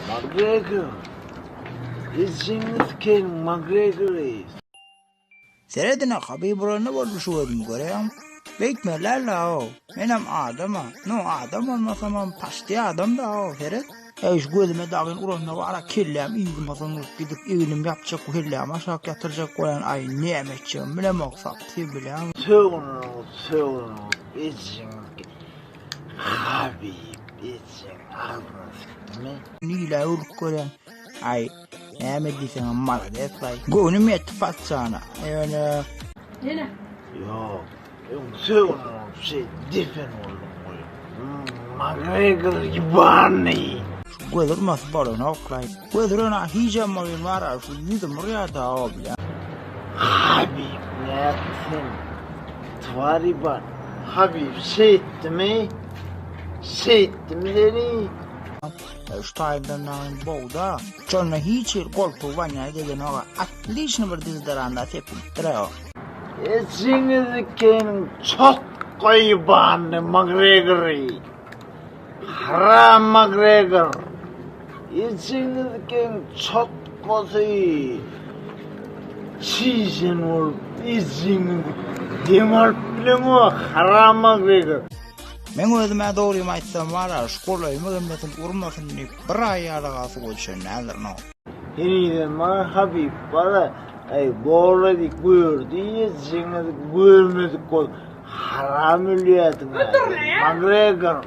McGregor. İziniz Ken McGregor is. Seredine kabi buranı varmış oldum göreyim. Bekmerlerle o. Benim adama. No adam olmasam pasti adam da o Seret. Eş gözüme dağın uğruna vara kellem iyiyim hazırlık gidip eğilim yapacak bu kellem aşağı yatıracak olan ay ne emekçiyim bile maksat bilem. Sorun iziniz Habib izin ağzını mi? Nila uruk gören ay emediysen amara deslay. Gönüm yetti patsana. Yani Nene. Yok. Sorun şey difen oldum. McGregor gibi. Güzel mas balon oklay. Güzel ona hicam malın var şu yüzüm oraya da o bile. Habib ne yaptın? Tvariban. Habib şey etti mi? Şey etti mi seni? Şu tayından boğda. Sonra hiç koltuğu vanya degen oğa. Atlışını bir dizdaranda tepin. Treo. İziniz Ken çok koybanı McGregor'ı. Haram McGregor. İziniz Ken çok kozi. Çizin ol. İziniz. Demal bilen o haram McGregor. Men özüme doğruyum aytsam var şu kolayı mügemmetin urmasın ni bir ayarıga su koyuşun nedir no. Yeniden bana Habib bana boğuladık buyurdu. İziniz buyurmadık. Haram ölüyordun. McGregor.